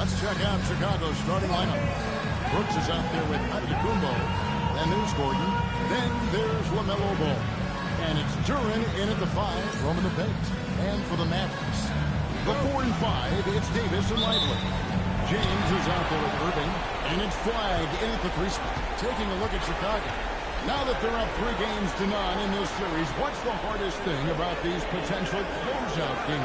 Let's check out Chicago's starting lineup. Brooks is out there with Antetokounmpo. Then there's Gordon. Then there's LaMelo Ball. And it's Duren in at the 5, roaming the paint. And for the Mavericks, the 4 and 5, it's Davis and Lively. James is out there with Irving. And it's Flagg in at the 3 spot. Taking a look at Chicago. Now that they're up 3 games to none in this series, what's the hardest thing about these potential closeout games?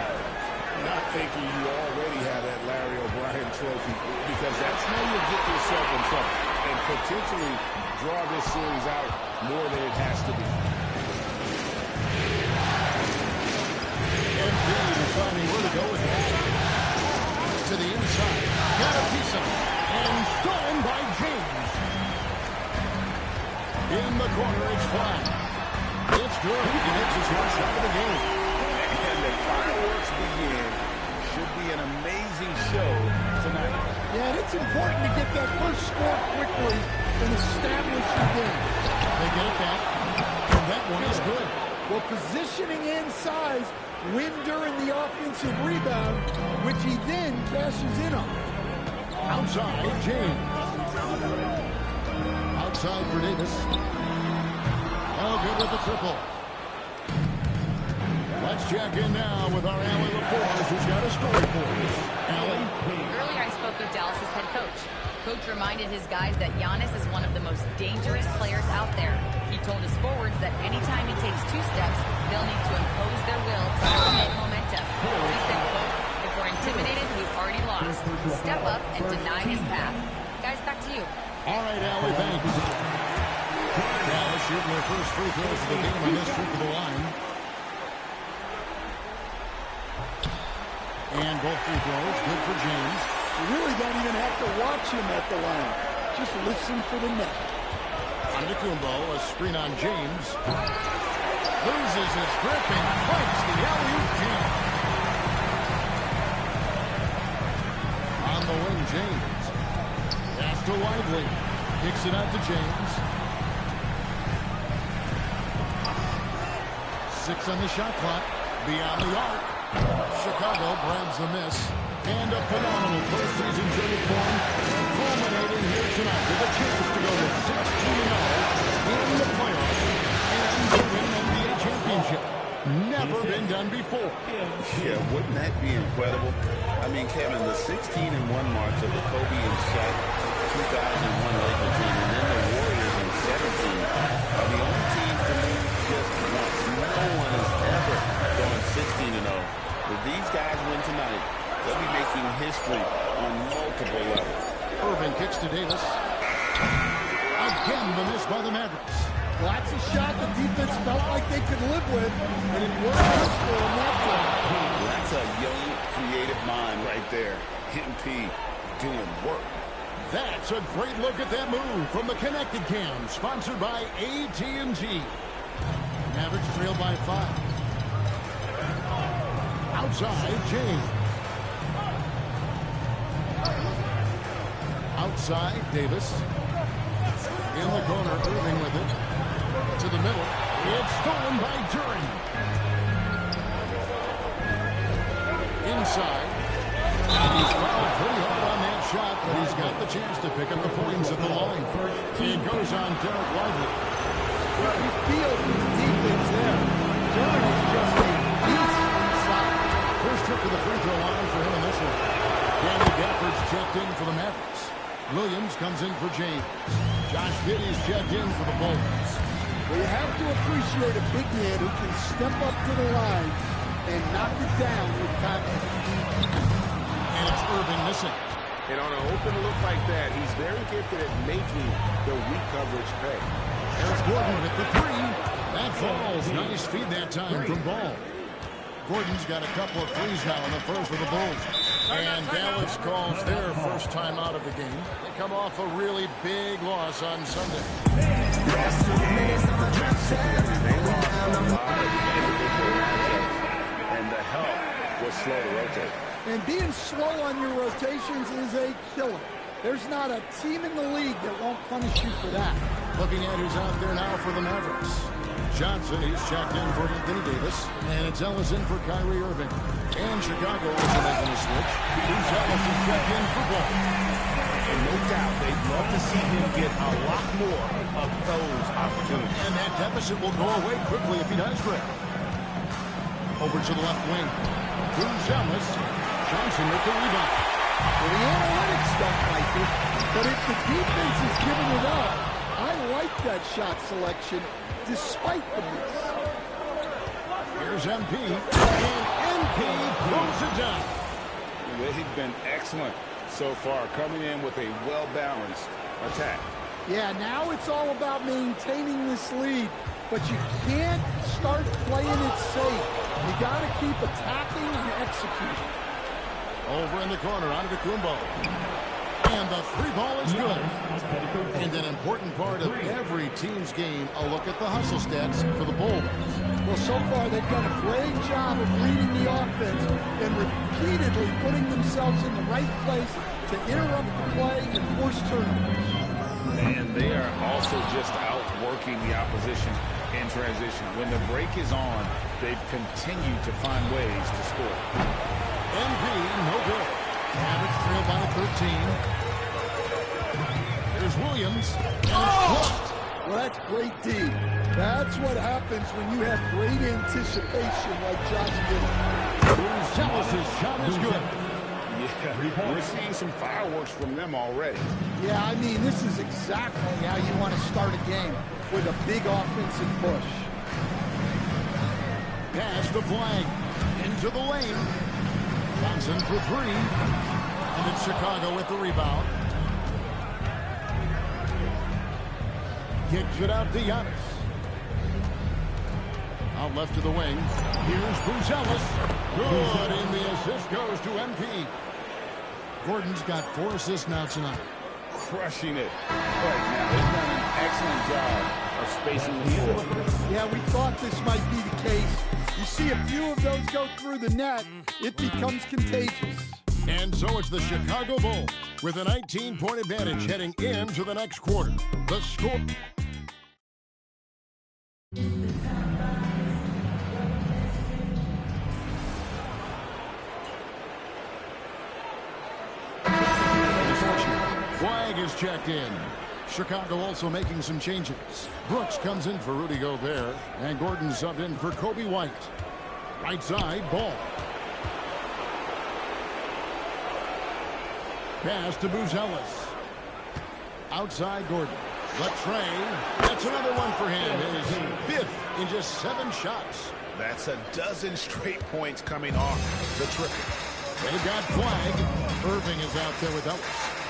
Not thinking you already have that Larry O'Brien trophy, because that's how you get yourself in trouble and potentially draw this series out more than it has to be. Embiid deciding where to go with it. To the inside. Got a piece of it. And stolen by James. In the corner, it's Flagg. It's good. He hits his first shot of the game. And the fireworks begin. Should be an amazing show tonight. Yeah, and it's important to get that first score quickly and establish the game. They get it back. And that one is good. Well, positioning and size win during the offensive rebound, which he then cashes in on. Outside, James. Outside for Davis. Oh, good with the triple. Let's check in now with our Allie LaForce, who's got a story for us. Allie? Earlier I spoke with Dallas' head coach. Coach reminded his guys that Giannis is one of the most dangerous players out there. He told his forwards that anytime he takes 2 steps, they'll need to impose their will to create momentum. He said, quote, if we're intimidated, we've already lost. Step up and deny his path. Guys, back to you. All right, Allie, thanks. Dallas shooting their first free throws of the game on this trip to the line. And both free throws, good for James. You really don't even have to watch him at the line. Just listen for the net. Antetokounmpo, a screen on James. Loses his grip and breaks the alley-oop jam. On the wing, James. Pass to Lively. Kicks it out to James. 6 on the shot clock. Beyond the arc. Chicago grabs the miss. And a phenomenal postseason journey form, culminating here tonight with a chance to go to 16-0 in the playoffs and to win an NBA championship. Never been done before. Yeah, wouldn't that be incredible? I mean, Kevin, the 16-1 marks of the Kobe and Shaq 2001 Lakers team, and then the Warriors in 17 are the only teams to lose just once. No one has ever gone 16-0. If these guys win tonight, they'll be making history on multiple levels. Irving kicks to Davis. Again, the miss by the Mavericks. Well, that's a shot the defense felt like they could live with, and it worked for them that time. That's a young, creative mind right there. MP doing work. That's a great look at that move from the Connected Cam, sponsored by AT&T. Mavericks trail by 5. Outside, James. Outside, Davis. In the corner, Irving with it. To the middle. It's stolen by Duren. Inside. He's fouled pretty hard on that shot, but he's got the chance to pick up the points at the line. He goes on Derek Lively. Well, you feel the defense there. Duren is just a beast inside. First trip to the free throw line for him in this one. Danny Gafford's checked in for the Mavericks. Williams comes in for James. Josh Giddey's checked in for the Bulls. Well, you have to appreciate a big man who can step up to the line and knock it down with confidence. And it's Irving missing. And on an open look like that, he's very gifted at making the weak coverage pay. There's Gordon with the 3. That falls. Nice feed that time from Ball. Gordon's got a couple of threes now in the first for the Bulls. And Dallas calls their first time out of the game. They come off a really big loss on Sunday. And the help was slow to rotate. And being slow on your rotations is a killer. There's not a team in the league that won't punish you for that. Looking at who's out there now for the Mavericks. Johnson, he's checked in for Anthony Davis. And it's Ellis in for Kyrie Irving. And Chicago also making a switch. Who's Ellis is checked in for Ball. out. They'd love to see him get a lot more of those opportunities. And that deficit will go away quickly if he does, Greg. Over to the left wing. Gonzalez. Johnson with the rebound. Well, the analytics don't like it, but if the defense is giving it up, I like that shot selection despite the miss. Here's MP, and MP throws it down. They've been excellent so far, coming in with a well-balanced attack. Yeah, now it's all about maintaining this lead, but you can't start playing it safe. You got to keep attacking and executing. Over in the corner, Antetokounmpo. And the three ball is good. And an important part of every team's game, a look at the hustle stats for the Bulls. Well, so far they've done a great job of reading the offense and repeatedly putting themselves in the right place to interrupt the play and force turnovers. And they are also just outworking the opposition in transition. When the break is on, they've continued to find ways to score. MP, no good. Mavericks trail by 13. Here's Williams, and it's blocked. Well, that's great D. That's what happens when you have great anticipation like Josh did. Gonzalez's shot is good. Yeah, we're seeing some fireworks from them already. Yeah, I mean, this is exactly how you want to start a game, with a big offensive push. Pass the flag. Into the lane. Johnson for three. And it's Chicago with the rebound. Kicks it out to Giannis. Out left to the wing. Here's Gonzalez. Good, and the assist goes to MP. Gordon's got 4 assists now tonight. Crushing it right now. They've done an excellent job of spacing the floor. Yeah, we thought this might be the case. You see a few of those go through the net, it becomes contagious. And so it's the Chicago Bulls with a 19-point advantage heading into the next quarter. The score... Flag is checked in. Chicago also making some changes. Brooks comes in for Rudy Gobert, and Gordon subbed in for Kobe White. Right side, Ball. Pass to Gonzalez. Outside, Gordon. Latrey. That's another one for him. His 5th in just 7 shots. That's a dozen straight points coming off the triple. They've got flag. Irving is out there with Ellis.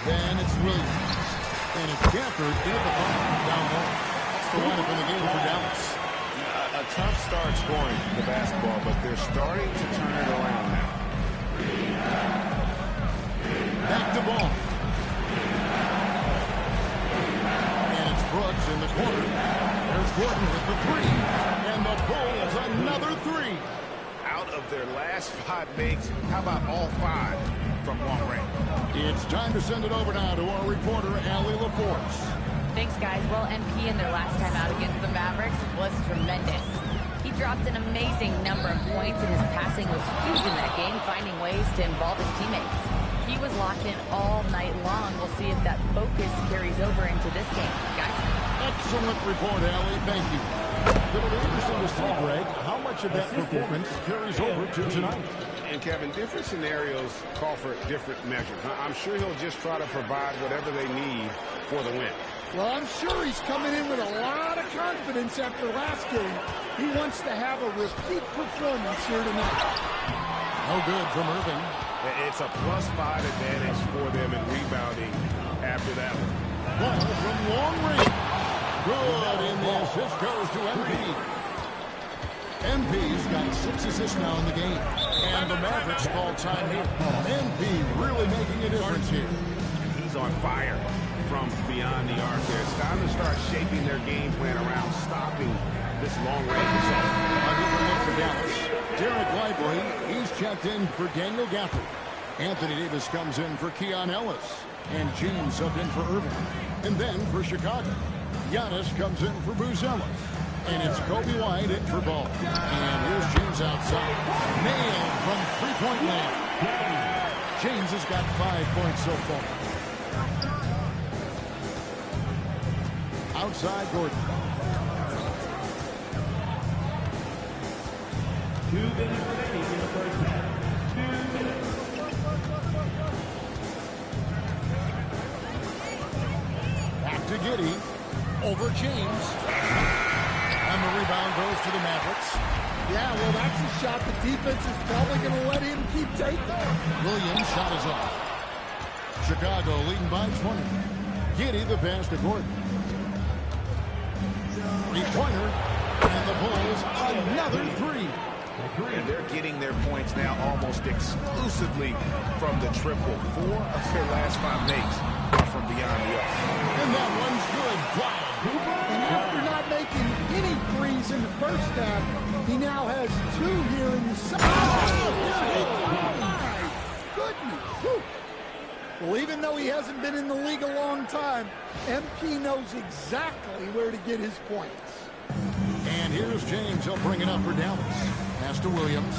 Then it's Williams. And it's Gafford in at the bottom down low. That's the lineup in the game for Dallas. A tough start scoring the basketball, but they're starting to turn it around now. Back to Ball. And it's Brooks in the corner. There's Gordon with the 3. And the Bulls another 3. Out of their last 5 makes, how about all 5 from long range? It's time to send it over now to our reporter, Allie LaForce. Thanks, guys. Well, MP in their last time out against the Mavericks was tremendous. He dropped an amazing number of points, and his passing was huge in that game, finding ways to involve his teammates. He was locked in all night long. We'll see if that focus carries over into this game. Guys? Excellent report, Allie. Thank you. It'll be interesting to see, Greg, how much of that performance carries over to tonight. And Kevin, different scenarios call for different measures. I'm sure he'll just try to provide whatever they need for the win. Well, I'm sure he's coming in with a lot of confidence after last game. He wants to have a repeat performance here tonight. No good from Irving. It's a +5 advantage for them in rebounding after that one. Ball from long range. Good, and the assist goes to MP. MP's got 6 assists now in the game. And the Mavericks call time here. MP really making a difference here. He's on fire from beyond the arc there. It's time to start shaping their game plan around stopping this long-range assault. A different look for Dallas. Derek Lively, he's checked in for Daniel Gafford. Anthony Davis comes in for Keon Ellis. And James subbed in for Irving. And then for Chicago, Giannis comes in for Gonzalez. And it's Kobe White in for Ball. And here's James outside. Nailed from three-point land. James has got 5 points so far. outside Gordon. 2 minutes remaining in the first half. 2 minutes. Back to Giddey. Over James. And the rebound goes to the Mavericks. Yeah, well, that's a shot the defense is probably going to let him keep taking. Williams' shot is off. Chicago leading by 20. Giddey the pass to Gordon. Three-pointer. And the Bulls another three. And they're getting their points now almost exclusively from the triple. 4 of their last 5 makes are from beyond the arc. And that one's good. Flag. And after not making any threes in the first half, he now has 2 here in the second. Oh, my goodness. Whew. Well, even though he hasn't been in the league a long time, MP knows exactly where to get his points. And here's James. He'll bring it up for Dallas. Pass to Williams.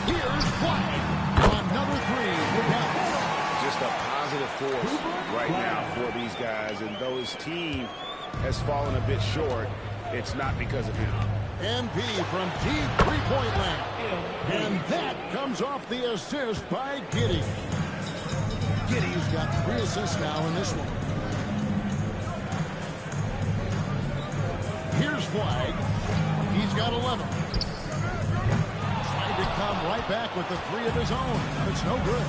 Here's Flag. Another three for Dallas. Just a positive force right now for these guys. And though his team has fallen a bit short, it's not because of him. MP from deep three-point land. And that comes off the assist by Giddey. Giddey's got 3 assists now in this one. Here's Flag. He's got 11. Trying to come right back with the 3 of his own. It's no good.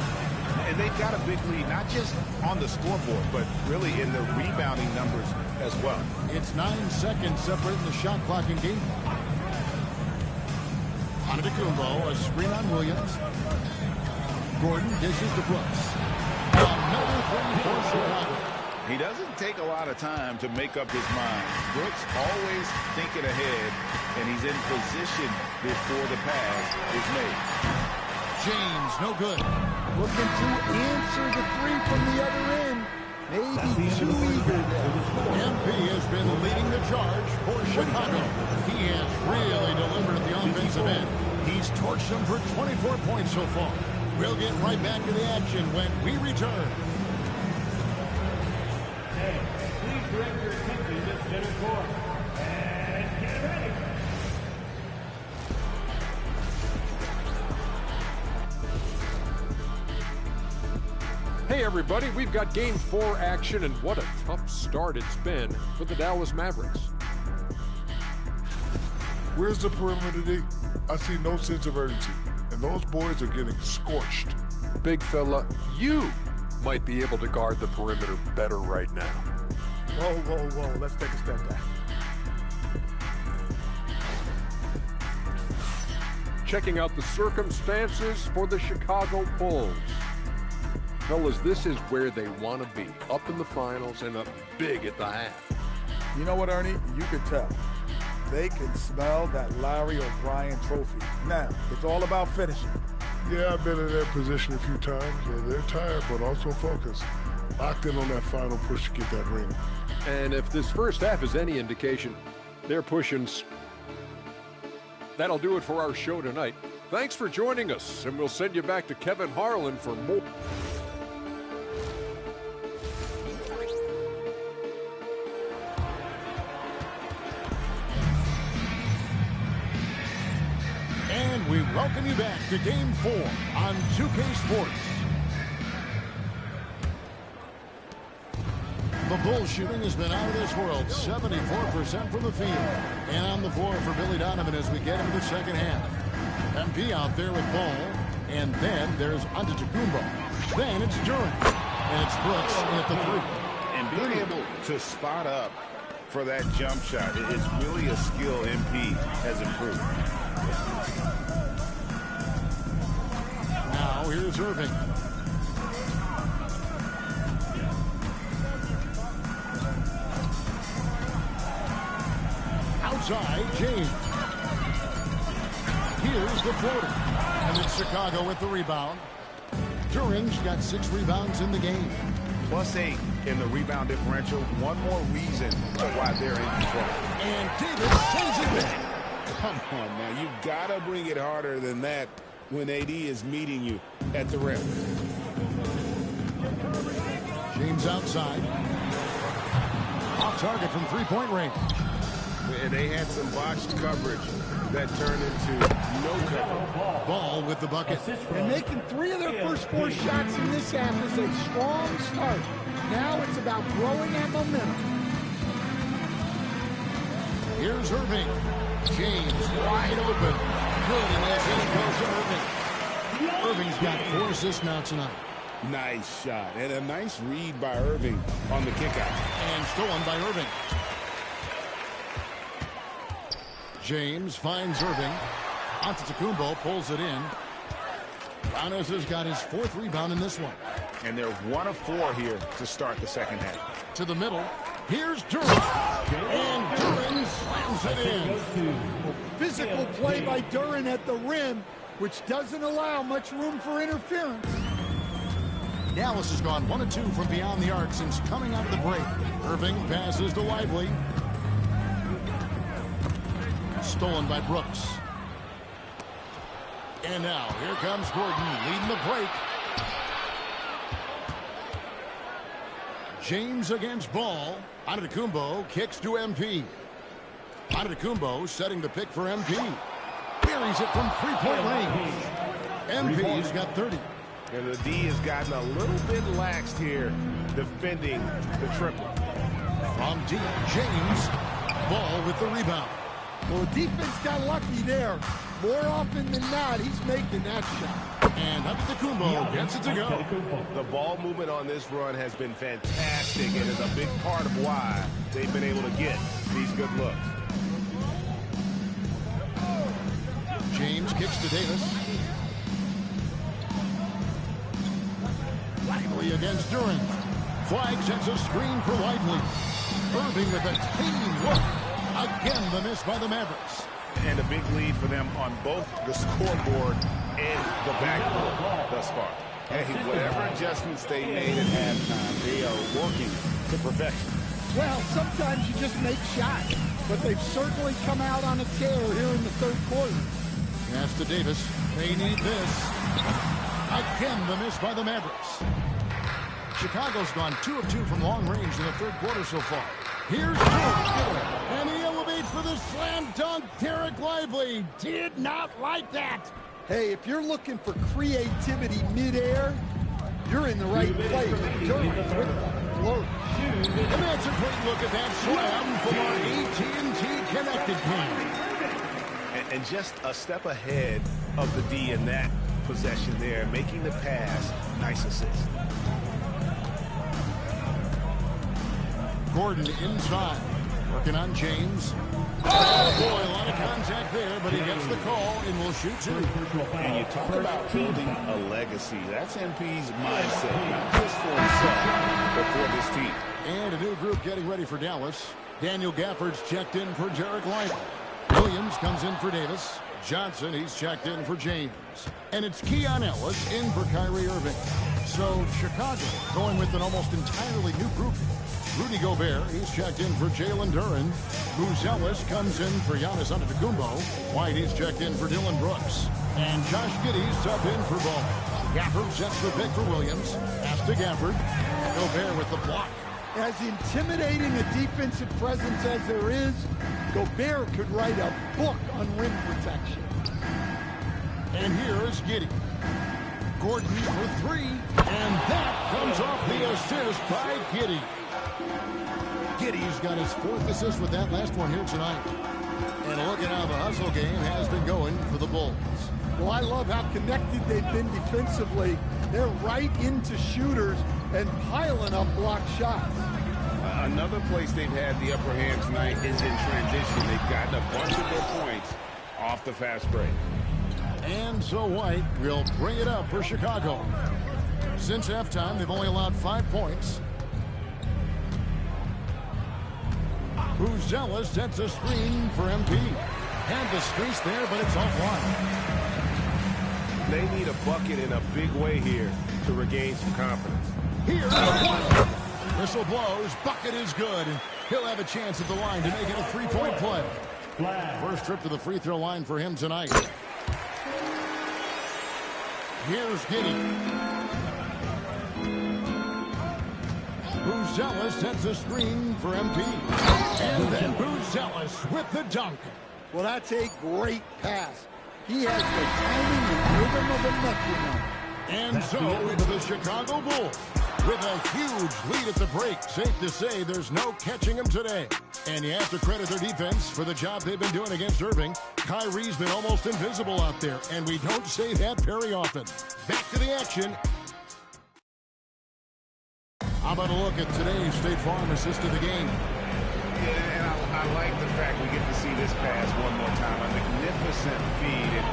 And they've got a big lead, not just on the scoreboard, but really in the rebounding numbers as well. It's 9 seconds separating the shot clock and game. Antetokounmpo, a screen on Williams. Gordon dishes to Brooks. Another 3 for Chicago. He doesn't take a lot of time to make up his mind. Brooks always thinking ahead, and he's in position before the pass is made. James, no good. Looking to answer the 3 from the other end. Maybe too eager there. MP has been leading the charge for Chicago. He has really delivered at the offensive end. He's torched them for 24 points so far. We'll get right back to the action when we return. Please direct your attention to center court. And get ready. Hey everybody, we've got Game 4 action, and what a tough start it's been for the Dallas Mavericks. Where's the perimeter, D? I see no sense of urgency, and those boys are getting scorched. Big fella, you might be able to guard the perimeter better right now. Whoa, whoa, whoa, let's take a step back. Checking out the circumstances for the Chicago Bulls. Fellas, this is where they want to be, up in the finals and up big at the half. You know what, Ernie? You can tell. They can smell that Larry O'Brien trophy. Now, it's all about finishing. Yeah, I've been in their position a few times. They're tired, but also focused. Locked in on that final push to get that ring. And if this first half is any indication, they're pushing. That'll do it for our show tonight. Thanks for joining us, and we'll send you back to Kevin Harlan for more. And we welcome you back to Game 4 on 2K Sports. The Bulls shooting has been out of this world, 74% from the field. And on the floor for Billy Donovan as we get into the second half. MP out there with ball, and then there's Antetokounmpo. Then it's Durant, and it's Brooks in at the 3. And being able to spot up for that jump shot is really a skill MP has improved. Now here's Irving. Outside, James. Here's the floater. And it's Chicago with the rebound. Durant's got 6 rebounds in the game. +8 in the rebound differential. One more reason why they're in control. And Davis sends it back. Come on now, you gotta bring it harder than that when AD is meeting you at the rim. James outside. Off target from three-point range. And they had some botched coverage that turned into no cover. Ball with the bucket. And making 3 of their first 4 shots in this half is a strong start. Now it's about growing that momentum. Here's Irving. James wide open. Good, and as it goes to Irving. Irving's got 4 assists now tonight. Nice shot. And a nice read by Irving on the kickout. And stolen by Irving. James finds Irving. Antetokounmpo pulls it in. Giannis has got his 4th rebound in this one. And they're 1 of 4 here to start the second half. To the middle. Here's Duren. And Duren slams it in. Physical play by Duren at the rim, which doesn't allow much room for interference. Dallas has gone 1 of 2 from beyond the arc since coming out of the break. Irving passes to Lively. Stolen by Brooks. And now, here comes Gordon leading the break. James against Ball. Antetokounmpo kicks to MP. Antetokounmpo setting the pick for MP. Buries it from three-point range. MP's got 30. And the D has gotten a little bit laxed here defending the triple. From deep, James. Ball with the rebound. Well, the defense got lucky there. More often than not, he's making that shot. And Antetokounmpo gets it to go. The ball movement on this run has been fantastic and is a big part of why they've been able to get these good looks. James kicks to Davis. Lively against Duren. Flag sets a screen for Lively. Irving with a clean look. Again, the miss by the Mavericks. And a big lead for them on both the scoreboard and the backboard thus far. Hey, whatever adjustments they made at halftime, they are working to perfection. Well, sometimes you just make shots, but they've certainly come out on a tear here in the 3rd quarter. Pass to Davis. They need this. Again, the miss by the Mavericks. Chicago's gone 2 of 2 from long range in the 3rd quarter so far. Here's George, and he elevates for the slam dunk. Derek Lively did not like that. Hey, if you're looking for creativity midair, you're in the right place. Duren with the float. And that's a great look at that slam from our AT&T connected team. And just a step ahead of the D in that possession there, making the pass. Nice assist. Gordon inside, working on James. Oh, boy, a lot of contact there, but he gets the call and will shoot 2. And you talk about building a legacy. That's MP's mindset, not just for himself, but for this team. And a new group getting ready for Dallas. Daniel Gafford's checked in for Derek Lively. Williams comes in for Davis. Johnson, he's checked in for James. And it's Keon Ellis in for Kyrie Irving. So Chicago going with an almost entirely new group. Rudy Gobert, he's checked in for Jalen Duren. Booz Ellis comes in for Giannis Antetokounmpo. White, he's checked in for Dylan Brooks. And Josh Giddey's sub in for Ball. Gafford sets the pick for Williams. Pass to Gafford. Gobert with the block. As intimidating a defensive presence as there is, Gobert could write a book on rim protection. And here is Giddey. Gordon for 3. And that comes off the assist by Giddey. Giddey's got his 4th assist with that last one here tonight. And look at how the hustle game has been going for the Bulls. Well, I love how connected they've been defensively. They're right into shooters and piling up block shots. Another place they've had the upper hand tonight is in transition. They've gotten a bunch of their points off the fast break. And so White will bring it up for Chicago. Since halftime, they've only allowed 5 points. Booz Ellis sets a screen for MP. And the space there, but it's offline. They need a bucket in a big way here to regain some confidence. Here's the one. Whistle blows. Bucket is good. He'll have a chance at the line to make it a 3-point play. First trip to the free throw line for him tonight. Here's Giddey. Buzelis sets a screen for MP. And then Buzelis with the dunk. Well, that's a great pass. He has the timing and rhythm of a metronome. And so it's the Chicago Bulls with a huge lead at the break. Safe to say there's no catching them today. And you have to credit their defense for the job they've been doing against Irving. Kyrie's been almost invisible out there, and we don't say that very often. Back to the action. How about a look at today's State Farm assist of the game? Yeah, and I like the fact we get to see this pass one more time. A magnificent feed. And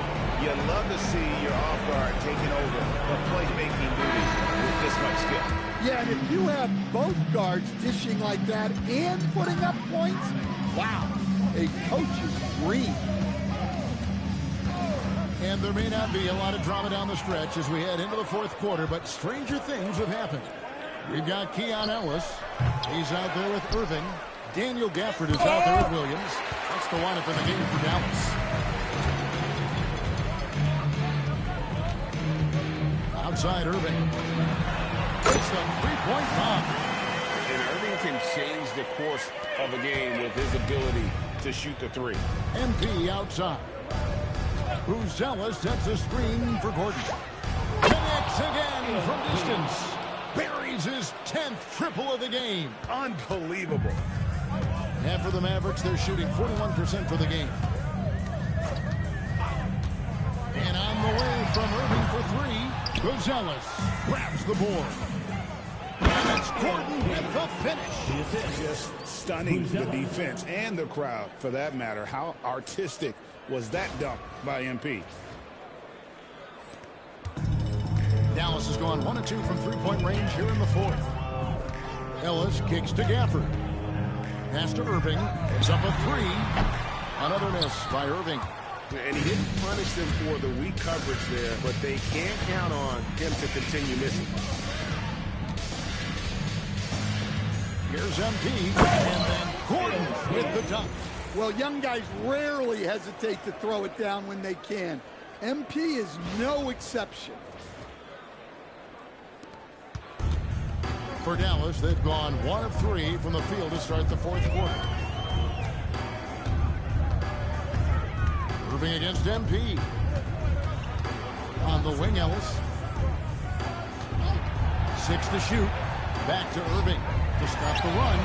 you love to see your off guard taking over the playmaking duties with this much skill. Yeah, and if you have both guards dishing like that and putting up points, wow, a coach's dream. And there may not be a lot of drama down the stretch as we head into the fourth quarter, but stranger things have happened. We've got Keon Ellis. He's out there with Irving. Daniel Gafford is out there with Williams. That's the lineup in the game for Dallas. Outside Irving. It's the three-point bomb. And Irving can change the course of a game with his ability to shoot the three. MP outside. Buzelis sets a screen for Gordon. Connects again from distance. Buries his 10th triple of the game. Unbelievable. And for the Mavericks, they're shooting 41% for the game. And on the way from Irving for three, Buzelis grabs the board. And it's Gordon with the finish. Just stunning the defense and the crowd, for that matter. How artistic was that dunk by MP? Dallas has gone 1 of 2 from three-point range here in the fourth. Ellis kicks to Gafford. Pass to Irving. It's up a three. Another miss by Irving. And he didn't punish them for the weak coverage there, but they can't count on him to continue missing. Here's MP. And then Gordon with the dunk. Well, young guys rarely hesitate to throw it down when they can. MP is no exception. For Dallas, they've gone 1 of 3 from the field to start the fourth quarter. Irving against MP. On the wing, Ellis. 6 to shoot. Back to Irving to stop the run.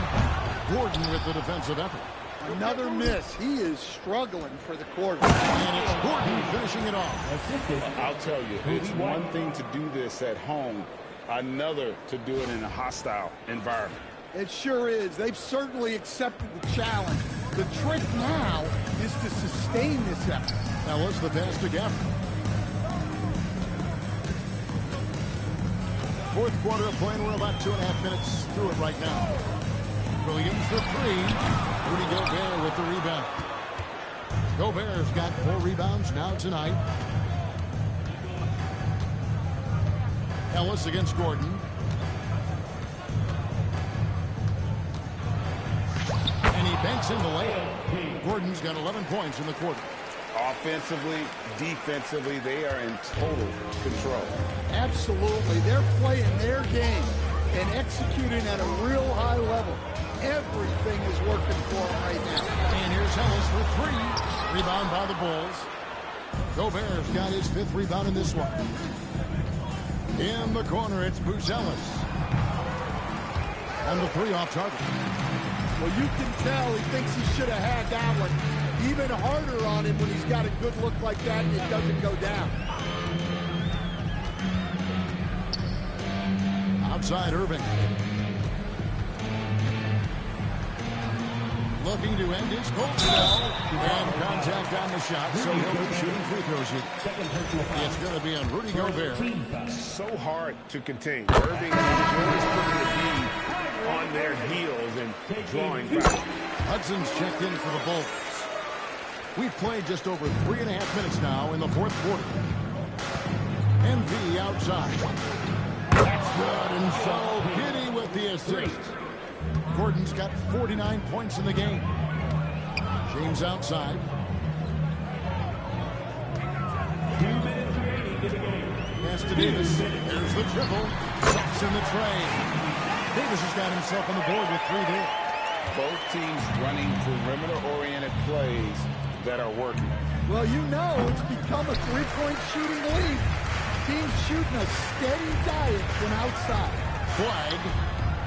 Gordon with the defensive effort. Another miss. He is struggling for the quarter. And it's Gordon finishing it off. I'll tell you, it's one thing to do this at home, another to do it in a hostile environment. It sure is. They've certainly accepted the challenge. The trick now is to sustain this effort. Ellis the pass to Gafford. Fourth quarter of play, and we're about 2.5 minutes through it right now. Williams for three. Rudy Gobert with the rebound. Gobert's got 4 rebounds now tonight. Ellis against Gordon. And he banks in the layup. Gordon's got 11 points in the quarter. Offensively, defensively, they are in total control. Absolutely. They're playing their game and executing at a real high level. Everything is working for them right now. And here's Ellis for 3. Rebound by the Bulls. Gobert's got his 5th rebound in this one. In the corner, it's Buzelis. And the 3 off target. Well, you can tell he thinks he should have had that one. Even harder on him when he's got a good look like that and it doesn't go down. Outside Irving. Looking to end his cold spell. And contact on the shot, so he'll be shooting free throws here. It's going to be on Rudy Gobert. So hard to contain. Irving enjoys putting the beat on their heels and drawing fouls. Hudson's checked in for the Bulls. We've played just over 3.5 minutes now in the fourth quarter. MV outside. That's good, and so Giddy with the assist. Gordon's got 49 points in the game. James outside. 2 minutes remaining in the game. Pass to Davis. There's the triple. Drops in the tray. Davis has got himself on the board with 3 there. Both teams running perimeter-oriented plays that are working. Well, you know it's become a three-point shooting league. Teams shooting a steady diet from outside. Flag.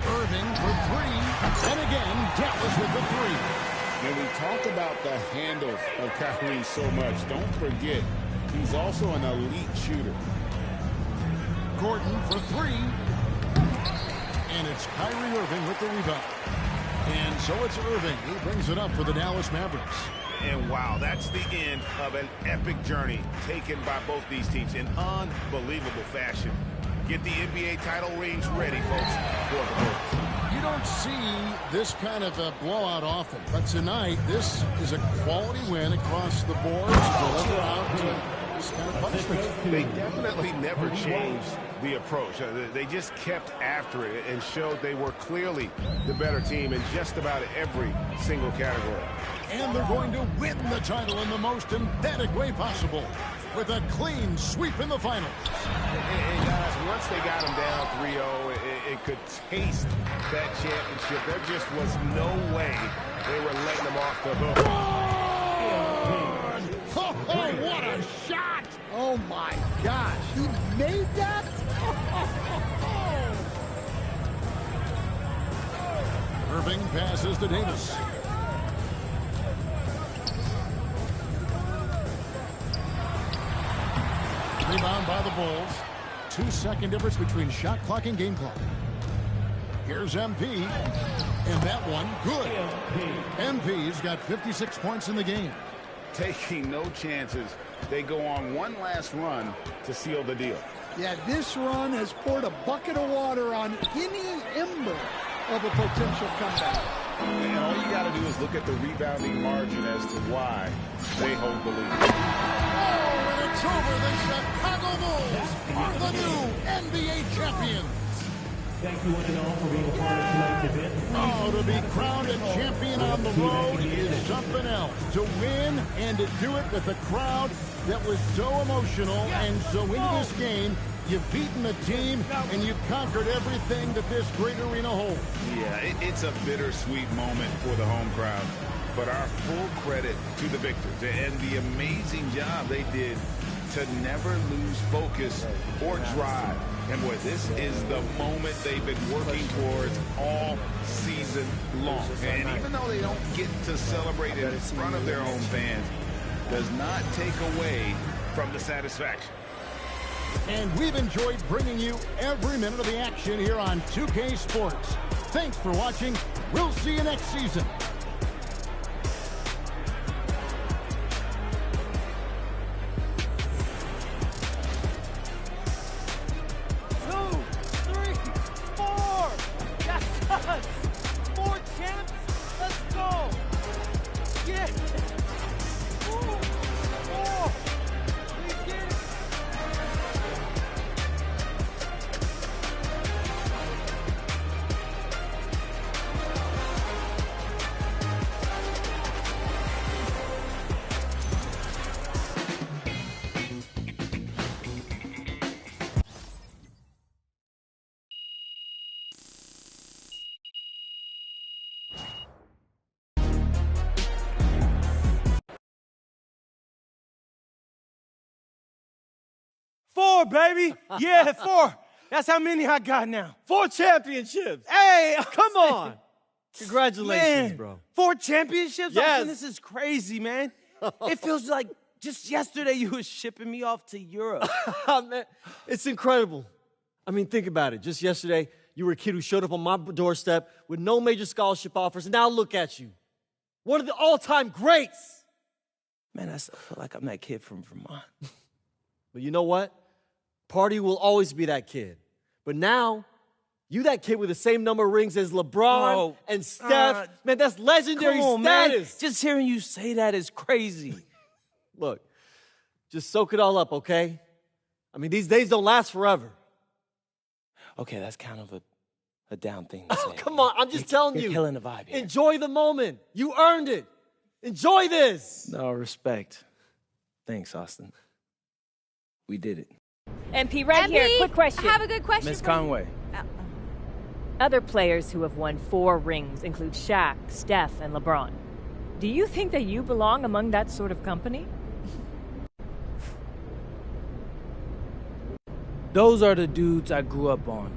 Irving for 3. And again, Dallas with the 3. When we talk about the handles of Kyrie so much, don't forget, he's also an elite shooter. Gordon for 3. And it's Kyrie Irving with the rebound. And so it's Irving who brings it up for the Dallas Mavericks. And wow, that's the end of an epic journey taken by both these teams in unbelievable fashion. Get the NBA title rings ready, folks, for the Bulls. You don't see this kind of a blowout often, but tonight this is a quality win across the board to deliver out this kind of punishment. They definitely never changed the approach. They just kept after it and showed they were clearly the better team in just about every single category. And they're going to win the title in the most emphatic way possible with a clean sweep in the finals. And guys, once they got them down 3-0, it could taste that championship. There just was no way they were letting them off the hook. Oh, what a shot! Oh, my gosh. He made that? Irving passes to Davis. Rebound by the Bulls. 2-second difference between shot clock and game clock. Here's MP. And that one, good. MP's got 56 points in the game. Taking no chances. They go on one last run to seal the deal. Yeah, this run has poured a bucket of water on any ember of a potential comeback. And all you got to do is look at the rebounding margin as to why they hold the lead. Oh, and it's over. The Chicago Bulls are the new NBA champions. Thank you one and all for being a part of tonight's event. Oh, to be crowned a champion on the road is something else. To win and to do it with a crowd that was so emotional and so into this game, you've beaten the team and you've conquered everything that this great arena holds. Yeah, it's a bittersweet moment for the home crowd. But our full credit to the victors and the amazing job they did to never lose focus or drive. And boy, this is the moment they've been working towards all season long. And even though they don't get to celebrate in front of their own fans, does not take away from the satisfaction. And we've enjoyed bringing you every minute of the action here on 2K Sports. Thanks for watching. We'll see you next season. Four, baby. Yeah, 4. That's how many I got now. 4 championships. Hey, come on. Congratulations, man, bro. 4 championships? Yes. Austin, this is crazy, man. It feels like just yesterday you was shipping me off to Europe. Man, it's incredible. I mean, think about it. Just yesterday, you were a kid who showed up on my doorstep with no major scholarship offers, and now look at you. One of the all-time greats. Man, I still feel like I'm that kid from Vermont. But you know what? Party will always be that kid. But now, you that kid with the same number of rings as LeBron and Steph. Man, that's legendary come on, status. Man. Just hearing you say that is crazy. Look, just soak it all up, okay? I mean, these days don't last forever. Okay, that's kind of a down thing to say. Come on, I'm just telling you. You're killing the vibe here. Enjoy the moment. You earned it. Enjoy this. No, respect. Thanks, Austin. We did it. MP, right MP, here. Quick question. I have a good question. Miss Conway. Other players who have won 4 rings include Shaq, Steph, and LeBron. Do you think that you belong among that sort of company? Those are the dudes I grew up on.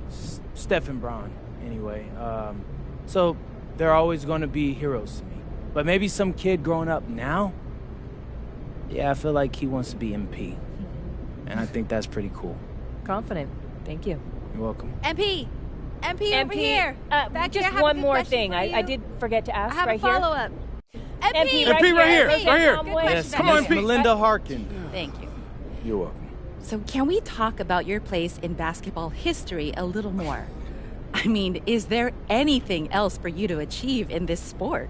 Steph and Bron, anyway. So they're always going to be heroes to me. But maybe some kid growing up now, yeah, I feel like he wants to be MP. And I think that's pretty cool. Confident. Thank you. You're welcome. MP, over here. Back just here, I have a one good more question thing. for you. I did forget to ask I have right a follow-up. MP, MP right here. Right Right here. Good Yes, question. come on, Melinda Harkin. Thank you. You're welcome. So can we talk about your place in basketball history a little more? I mean, is there anything else for you to achieve in this sport?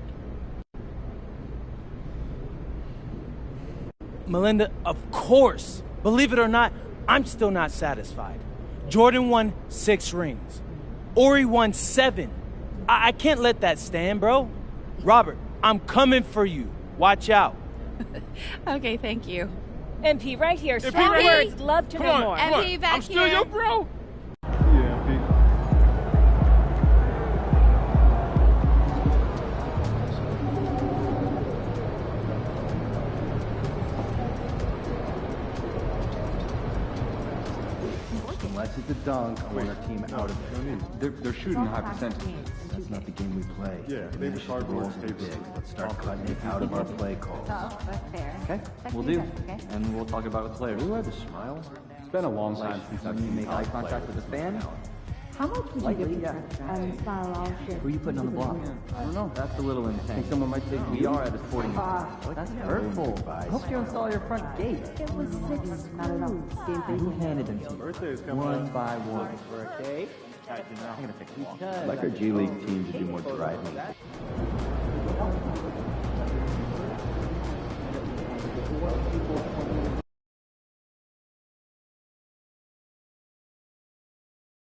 Melinda, of course. Believe it or not, I'm still not satisfied. Jordan won 6 rings. Ori won 7. I can't let that stand, bro. Robert, I'm coming for you. Watch out. Okay, thank you. MP, right here. MP, Strong right here. words. Love to Come know on, more. come on. MP, back I'm still here. your bro. Unless it's a dunk, I want our team out of it. They're shooting a high percentage. That's not the game we play. Yeah, favorite hard rules, Let's start cutting it out of our play calls. Oh, that's fair. Okay, we'll do. And we'll talk about it with players. Who had the smile? It's been a long time since I've seen make eye contact with the fan. How much would you give smile all shit? Who are you putting on the block? I don't know. That's a little intense. I think someone might say we are at a sporting event. That's hurtful. I hope you install your front gate. It was 6 not enough. Who handed them to you? Birthday's coming One up. by one. For a cake? I'm gonna fix it. I'd like our G League team to do more driving.